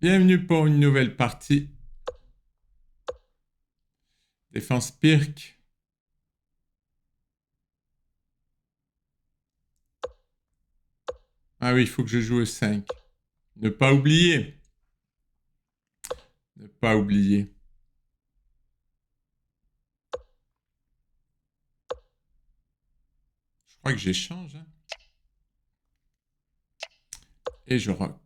Bienvenue pour une nouvelle partie. Défense Pirc. Ah oui, il faut que je joue au 5. Ne pas oublier. Ne pas oublier. Je crois que j'échange. Hein. Et je rock.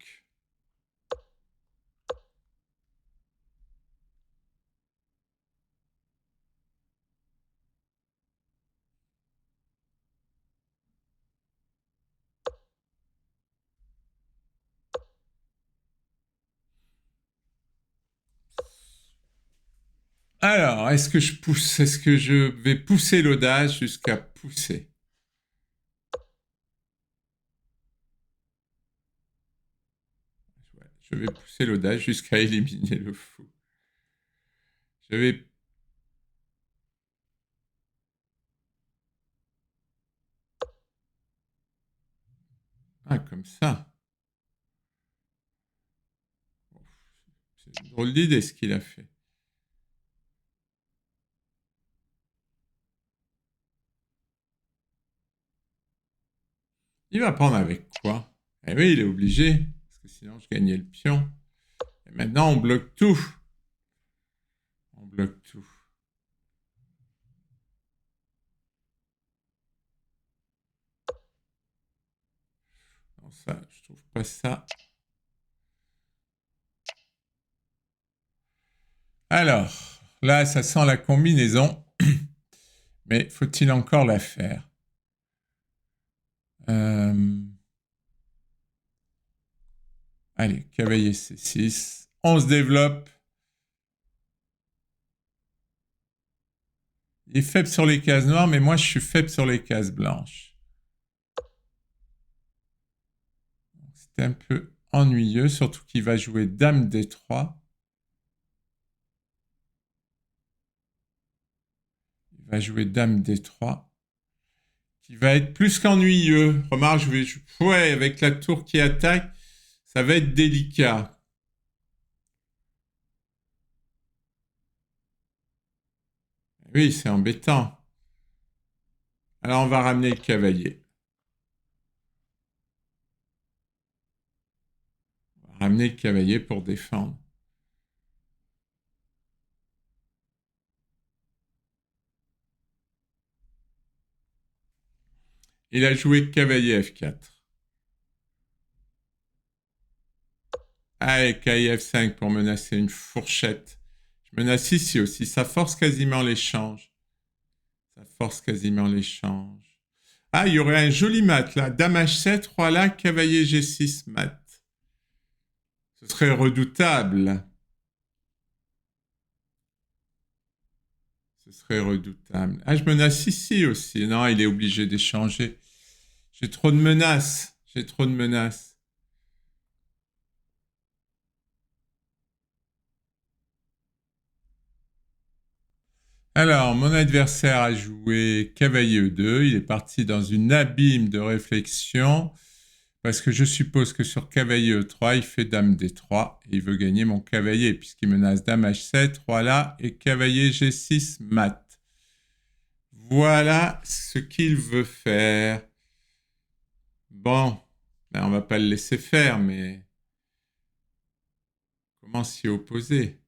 Alors, est-ce que je pousse? Est-ce que je vais pousser l'audace jusqu'à pousser? Ouais, je vais pousser l'audace jusqu'à éliminer le fou. Je vais... Ah, comme ça. C'est une drôle d'idée ce qu'il a fait. Il va prendre avec quoi? Eh oui, il est obligé. Parce que sinon, je gagnais le pion. Et maintenant, on bloque tout. On bloque tout. Non, ça, je trouve pas ça. Alors, là, ça sent la combinaison. Mais faut-il encore la faire? Allez, cavalier C6. On se développe. Il est faible sur les cases noires, mais moi, je suis faible sur les cases blanches. C'était un peu ennuyeux, surtout qu'il va jouer Dame D3. Il va jouer Dame D3. Qui va être plus qu'ennuyeux. Remarque, je vais... Ouais, avec la tour qui attaque, ça va être délicat. Oui, c'est embêtant. Alors, on va ramener le cavalier. On va ramener le cavalier pour défendre. Il a joué cavalier F4. Ah, et cavalier F5 pour menacer une fourchette. Je menace ici aussi. Ça force quasiment l'échange. Ça force quasiment l'échange. Ah, il y aurait un joli mat là. Dame H7, roi là, cavalier G6 mat. Ce serait redoutable. Ce serait redoutable. Ah, je menace ici aussi. Non, il est obligé d'échanger. J'ai trop de menaces. J'ai trop de menaces. Alors, mon adversaire a joué cavalier E2. Il est parti dans une abîme de réflexion parce que je suppose que sur cavalier E3, il fait dame D3 et il veut gagner mon cavalier puisqu'il menace dame H7, roi là et cavalier G6 mat. Voilà ce qu'il veut faire. Bon, ben on va pas le laisser faire, mais comment s'y opposer?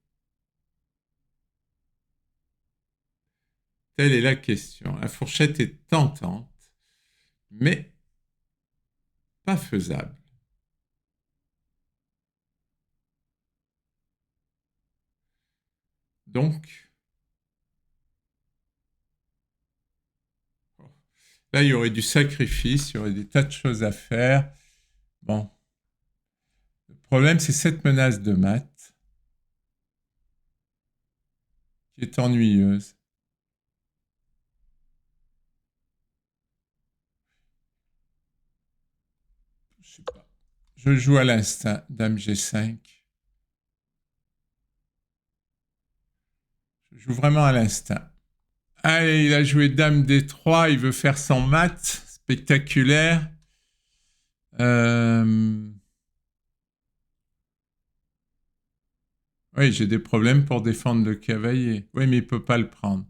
Telle est la question. La fourchette est tentante, mais pas faisable. Donc, là, il y aurait du sacrifice, il y aurait des tas de choses à faire. Bon. Le problème, c'est cette menace de mat qui est ennuyeuse. Je sais pas. Je joue à l'instinct, dame G5. Je joue vraiment à l'instinct. Allez, il a joué dame D3, il veut faire son mat spectaculaire. Oui, j'ai des problèmes pour défendre le cavalier. Oui, mais il ne peut pas le prendre.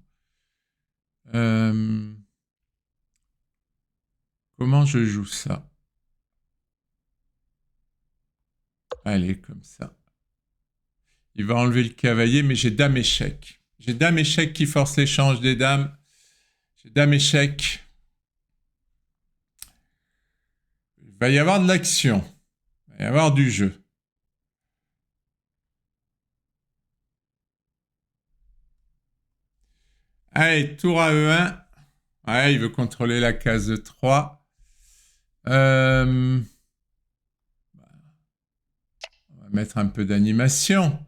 Euh, Comment je joue ça? Allez, comme ça. Il va enlever le cavalier, mais j'ai dame échec. J'ai dame échec qui force l'échange des dames. J'ai dame échec. Il va y avoir de l'action. Il va y avoir du jeu. Allez, tour à E1. Ouais, il veut contrôler la case 3. On va mettre un peu d'animation.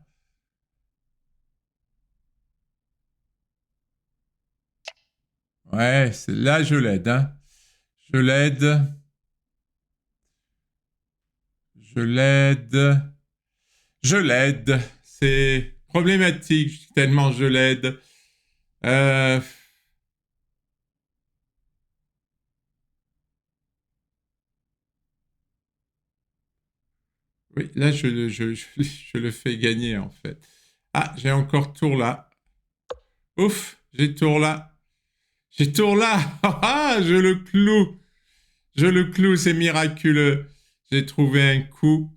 Ouais, là, je l'aide. Hein. Je l'aide. Je l'aide. Je l'aide. C'est problématique tellement je l'aide. Euh, oui, là, je le fais gagner, en fait. Ah, j'ai encore tour là. Ouf, j'ai tour là. J'ai tour là. Ah, je le cloue. Je le cloue, c'est miraculeux. J'ai trouvé un coup.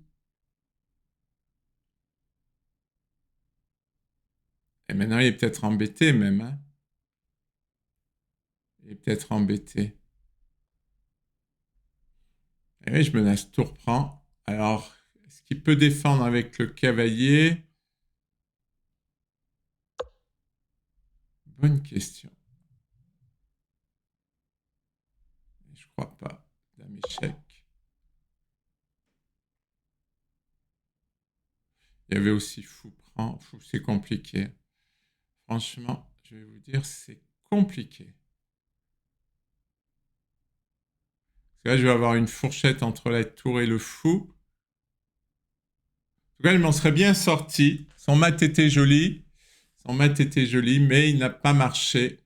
Et maintenant, il est peut-être embêté même. Hein. Il est peut-être embêté. Et oui, je menace tour prend. Alors, est-ce qu'il peut défendre avec le cavalier? Bonne question. Je crois pas. Dame échec. Il y avait aussi fou prend. Fou, c'est compliqué. Franchement, je vais vous dire, c'est compliqué. Parce que là, je vais avoir une fourchette entre la tour et le fou. En tout cas, il m'en serait bien sorti. Son mat était joli. Son mat était joli, mais il n'a pas marché.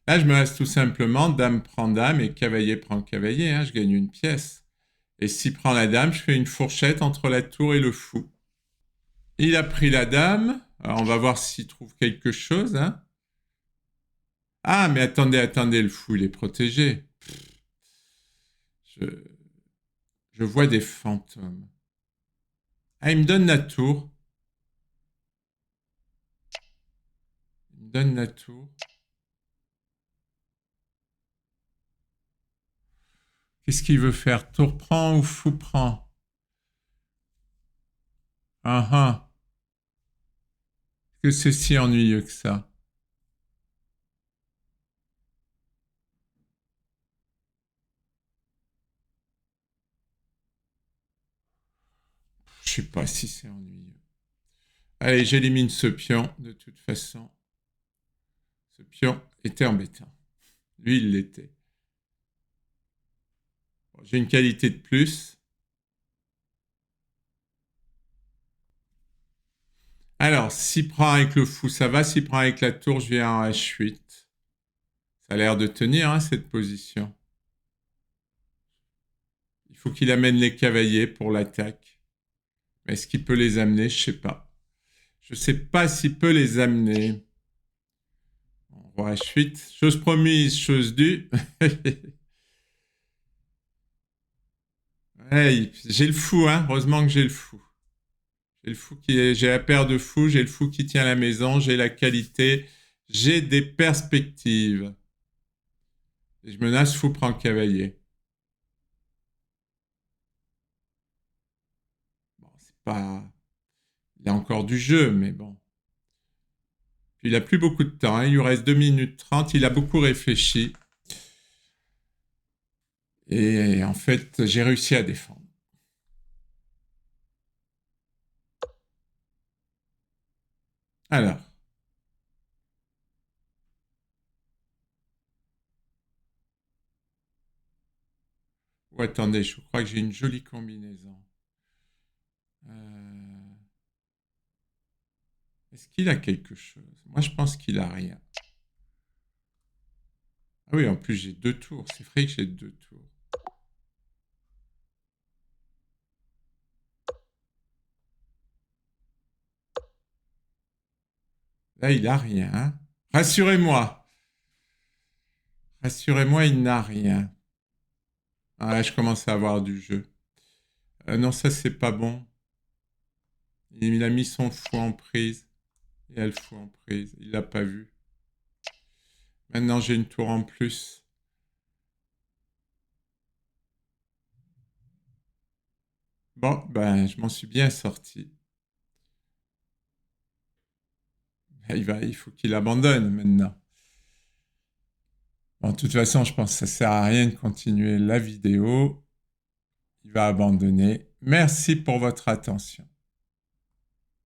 Là, je me laisse tout simplement dame prend dame et cavalier prend cavalier. Hein, je gagne une pièce. Et s'il prend la dame, je fais une fourchette entre la tour et le fou. Il a pris la dame. Alors, on va voir s'il trouve quelque chose. Hein. Ah, mais attendez, attendez, le fou, il est protégé. Je, je vois des fantômes. Ah, il me donne la tour. Il me donne la tour. Qu'est-ce qu'il veut faire? Tour prend ou fou prend? Ah ah. Que c'est si ennuyeux que ça. Je sais pas si c'est ennuyeux. Allez, j'élimine ce pion, de toute façon. Ce pion était embêtant. Lui, il l'était. Bon, j'ai une qualité de plus. Alors, s'il prend avec le fou, ça va. S'il prend avec la tour, je viens en H8. Ça a l'air de tenir, hein, cette position. Il faut qu'il amène les cavaliers pour l'attaque. Mais est-ce qu'il peut les amener? Je sais pas. Je sais pas s'il peut les amener. Roi H8. Chose promise, chose due. Ouais, j'ai le fou, hein. Heureusement que j'ai le fou. J'ai la paire de fous, j'ai le fou qui tient la maison, j'ai la qualité, j'ai des perspectives. Et je menace fou prend cavalier. Bon, c'est pas. Il y a encore du jeu, mais bon. Puis il a plus beaucoup de temps, hein. Il lui reste 2 minutes 30, il a beaucoup réfléchi. Et en fait, j'ai réussi à défendre. Alors. Oh, attendez, je crois que j'ai une jolie combinaison. Euh, Est-ce qu'il a quelque chose? Moi, je pense qu'il a rien. Ah oui, en plus j'ai 2 tours. C'est vrai que j'ai 2 tours. Là, il a rien. Hein. Rassurez-moi. Rassurez-moi, il n'a rien. Ah, je commence à avoir du jeu. Non, ça, c'est pas bon. Il a mis son fou en prise. Et elle fou en prise. Il l'a pas vu. Maintenant, j'ai une tour en plus. Bon, ben, je m'en suis bien sorti. Il faut qu'il abandonne maintenant. Bon, de toute façon, je pense que ça sert à rien de continuer la vidéo. Il va abandonner. Merci pour votre attention.